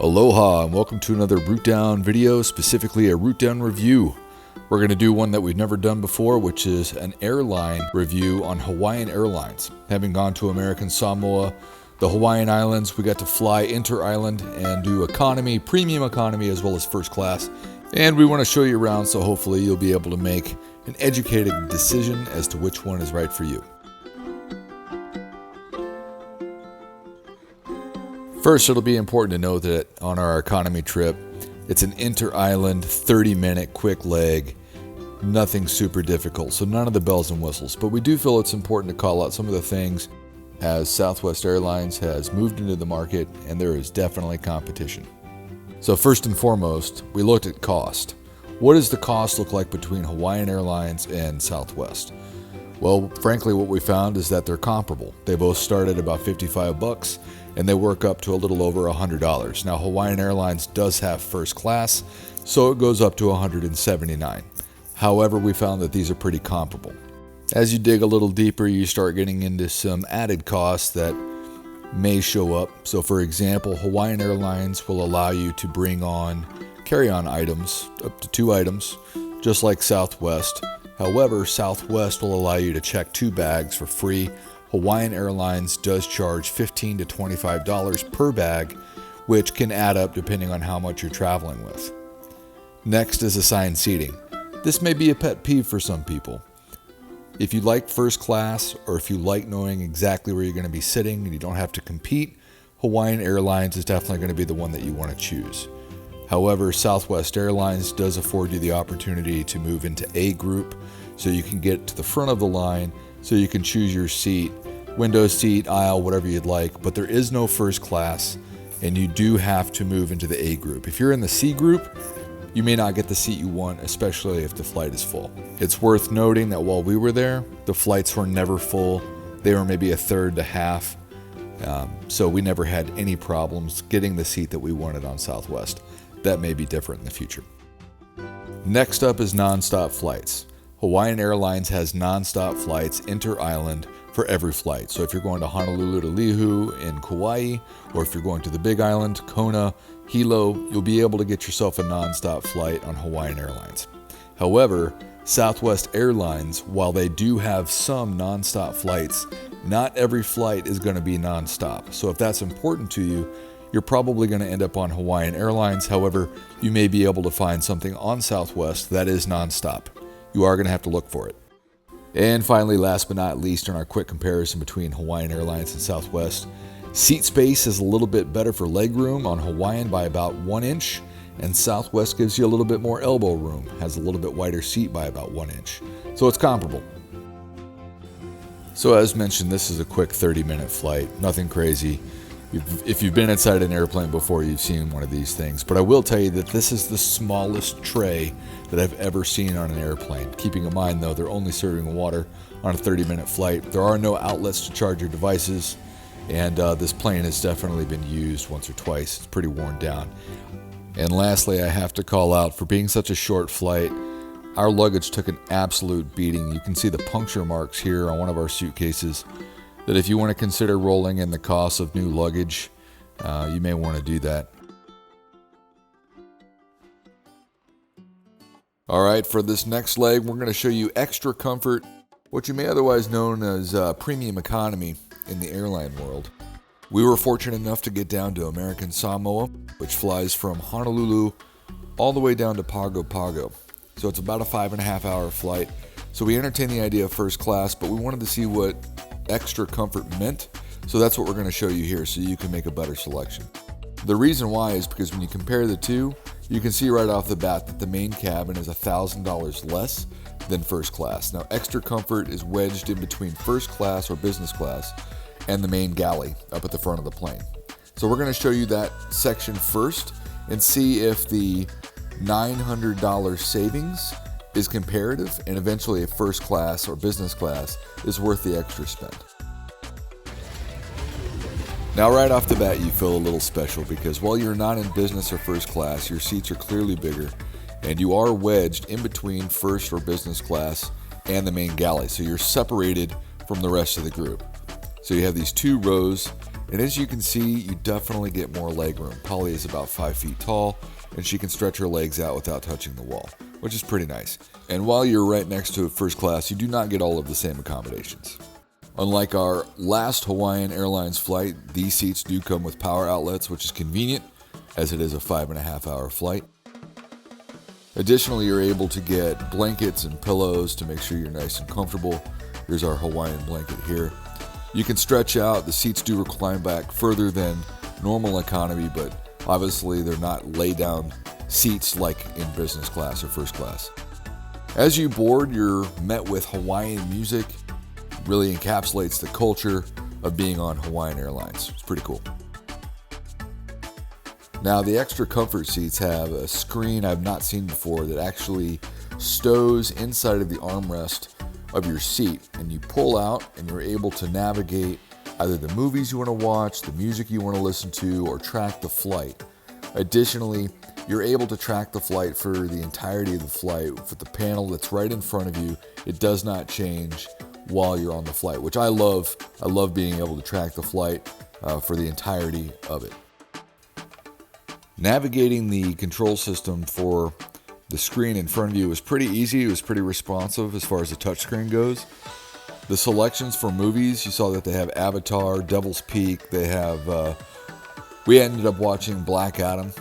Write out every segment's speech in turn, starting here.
Aloha and welcome to another route down video, specifically a route down review. We're going to do one that we've never done before, which is an airline review on Hawaiian Airlines. Having gone to American Samoa, the Hawaiian Islands, we got to fly inter-island and do economy, premium economy, as well as first class. And we want to show you around, so hopefully you'll be able to make an educated decision as to which one is right for you. First, it'll be important to note that on our economy trip, it's an inter-island 30-minute quick leg, nothing super difficult, so none of the bells and whistles. But we do feel it's important to call out some of the things as Southwest Airlines has moved into the market and there is definitely competition. So first and foremost, we looked at cost. What does the cost look like between Hawaiian Airlines and Southwest? Well, frankly, what we found is that they're comparable. They both start at about $55 and they work up to a little over $100. Now, Hawaiian Airlines does have first class, so it goes up to $179. However, we found that these are pretty comparable. As you dig a little deeper, you start getting into some added costs that may show up. So for example, Hawaiian Airlines will allow you to bring on carry-on items, up to 2 items, just like Southwest. However, Southwest will allow you to check 2 bags for free. Hawaiian Airlines does charge $15 to $25 per bag, which can add up depending on how much you're traveling with. Next is assigned seating. This may be a pet peeve for some people. If you like first class, or if you like knowing exactly where you're going to be sitting and you don't have to compete, Hawaiian Airlines is definitely going to be the one that you want to choose. However, Southwest Airlines does afford you the opportunity to move into A group, so you can get to the front of the line, so you can choose your seat, window seat, aisle, whatever you'd like, but there is no first class, and you do have to move into the A group. If you're in the C group, you may not get the seat you want, especially if the flight is full. It's worth noting that while we were there, the flights were never full. They were maybe a third to half, so we never had any problems getting the seat that we wanted on Southwest. That may be different in the future. Next up is nonstop flights. Hawaiian Airlines has nonstop flights inter-island for every flight. So if you're going to Honolulu to 𝕕𝕠𝕟 in Kauai, or if you're going to the Big Island, Kona, Hilo, you'll be able to get yourself a nonstop flight on Hawaiian Airlines. However, Southwest Airlines, while they do have some nonstop flights, not every flight is going to be nonstop. So if that's important to you, you're probably going to end up on Hawaiian Airlines. However, you may be able to find something on Southwest that is nonstop. You are going to have to look for it. And finally, last but not least, in our quick comparison between Hawaiian Airlines and Southwest, seat space is a little bit better for leg room on Hawaiian by about 1 inch, and Southwest gives you a little bit more elbow room, has a little bit wider seat by about 1 inch. So it's comparable. So as mentioned, this is a quick 30-minute flight, nothing crazy. If you've been inside an airplane before, you've seen one of these things. But I will tell you that this is the smallest tray that I've ever seen on an airplane. Keeping in mind, though, they're only serving water on a 30-minute flight. There are no outlets to charge your devices, and this plane has definitely been used once or twice. It's pretty worn down. And lastly, I have to call out, for being such a short flight, our luggage took an absolute beating. You can see the puncture marks here on one of our suitcases, that if you want to consider rolling in the cost of new luggage, you may want to do that. All right, for this next leg, we're going to show you extra comfort, what you may otherwise known as premium economy in the airline world. We were fortunate enough to get down to American Samoa, which flies from Honolulu all the way down to Pago Pago. So it's about a 5.5-hour flight. So we entertained the idea of first class, but we wanted to see what extra comfort meant, so that's what we're going to show you here so you can make a better selection. The reason why is because when you compare the two, you can see right off the bat that the main cabin is $1,000 less than first class. Now, extra comfort is wedged in between first class or business class and the main galley up at the front of the plane. So we're going to show you that section first and see if the $900 savings is comparative, and eventually if first class or business class is worth the extra spend. Now right off the bat, you feel a little special because while you're not in business or first class, your seats are clearly bigger and you are wedged in between first or business class and the main galley. So you're separated from the rest of the group. So you have these 2 rows And as you can see, you definitely get more leg room. Polly is about 5 feet tall, and she can stretch her legs out without touching the wall, which is pretty nice. And while you're right next to a first class, you do not get all of the same accommodations. Unlike our last Hawaiian Airlines flight, these seats do come with power outlets, which is convenient, as it is a 5.5-hour flight. Additionally, you're able to get blankets and pillows to make sure you're nice and comfortable. Here's our Hawaiian blanket here. You can stretch out. The seats do recline back further than normal economy, but obviously they're not lay-down seats like in business class or first class. As you board, you're met with Hawaiian music. Really encapsulates the culture of being on Hawaiian Airlines. It's pretty cool. Now, the extra comfort seats have a screen I've not seen before that actually stows inside of the armrest of your seat, and you pull out and you're able to navigate either the movies you want to watch, the music you want to listen to, or track the flight. Additionally, you're able to track the flight for the entirety of the flight with the panel that's right in front of you. It does not change while you're on the flight, which I love. I love being able to track the flight for the entirety of it. Navigating the control system for the screen in front of you was pretty easy. It was pretty responsive as far as the touchscreen goes. The selections for movies, you saw that they have Avatar, Devil's Peak. They have, we ended up watching Black Adam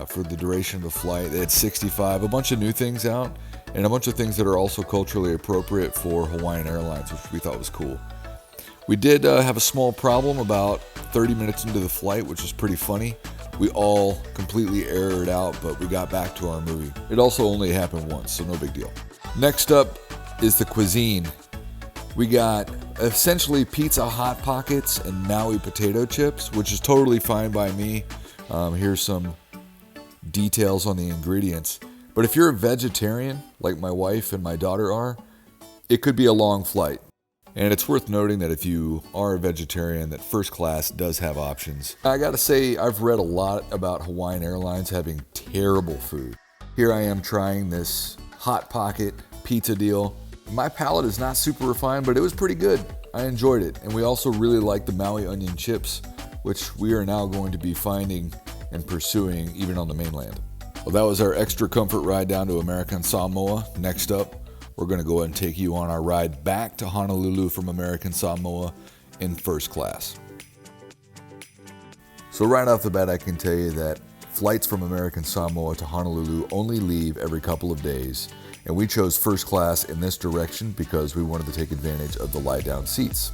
for the duration of the flight. They had 65, a bunch of new things out, and a bunch of things that are also culturally appropriate for Hawaiian Airlines, which we thought was cool. We did have a small problem about 30 minutes into the flight, which was pretty funny. We all completely errored out, but we got back to our movie. It also only happened once, so no big deal. Next up is the cuisine. We got essentially pizza Hot Pockets and Maui potato chips, which is totally fine by me. Here's some details on the ingredients. But if you're a vegetarian, like my wife and my daughter are, it could be a long flight. And it's worth noting that if you are a vegetarian, that first class does have options. I gotta say, I've read a lot about Hawaiian Airlines having terrible food. Here I am trying this Hot Pocket pizza deal. My palate is not super refined, but it was pretty good. I enjoyed it. And we also really like the Maui onion chips, which we are now going to be finding and pursuing even on the mainland. Well, that was our extra comfort ride down to American Samoa. Next up, we're going to go ahead and take you on our ride back to Honolulu from American Samoa in first class. So right off the bat, I can tell you that flights from American Samoa to Honolulu only leave every couple of days, and we chose first class in this direction because we wanted to take advantage of the lie-down seats.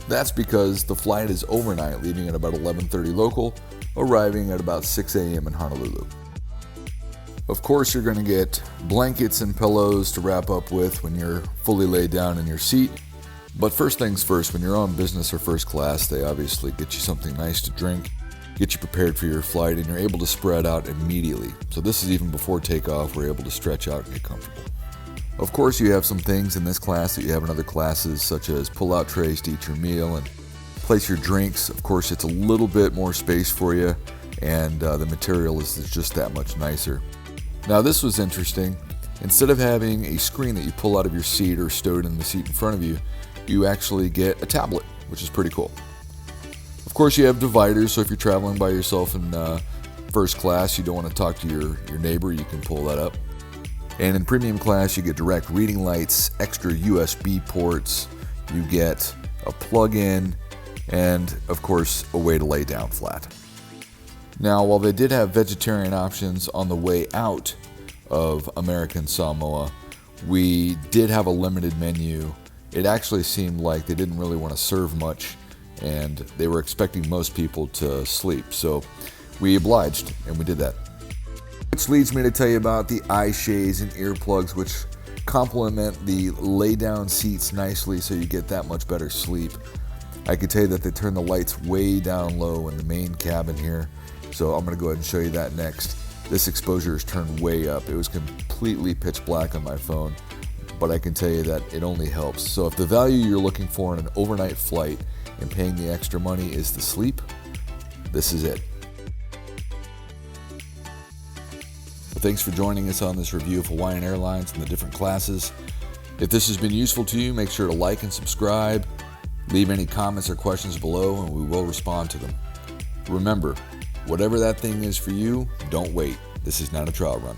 That's because the flight is overnight, leaving at about 11:30 local, arriving at about 6 a.m. in Honolulu. Of course, you're going to get blankets and pillows to wrap up with when you're fully laid down in your seat. But first things first, when you're on business or first class, they obviously get you something nice to drink, get you prepared for your flight, and you're able to spread out immediately. So this is even before takeoff, we're able to stretch out and get comfortable. Of course, you have some things in this class that you have in other classes, such as pull-out trays to eat your meal and place your drinks. Of course, it's a little bit more space for you, and the material is just that much nicer. Now, this was interesting. Instead of having a screen that you pull out of your seat or stowed in the seat in front of you, you actually get a tablet, which is pretty cool. Of course, you have dividers, so if you're traveling by yourself in first class, you don't want to talk to your neighbor, you can pull that up. And in premium class, you get direct reading lights, extra USB ports, you get a plug-in, and of course, a way to lay down flat. Now, while they did have vegetarian options on the way out of American Samoa, we did have a limited menu. It actually seemed like they didn't really want to serve much, and they were expecting most people to sleep. So we obliged, and we did that. Which leads me to tell you about the eye shades and earplugs, which complement the lay-down seats nicely so you get that much better sleep. I can tell you that they turn the lights way down low in the main cabin here. So I'm going to go ahead and show you that next. This exposure is turned way up. It was completely pitch black on my phone, but I can tell you that it only helps. So if the value you're looking for in an overnight flight and paying the extra money is the sleep, this is it. Well, thanks for joining us on this review of Hawaiian Airlines and the different classes. If this has been useful to you, make sure to like and subscribe. Leave any comments or questions below and we will respond to them. Remember, whatever that thing is for you, don't wait. This is not a trial run.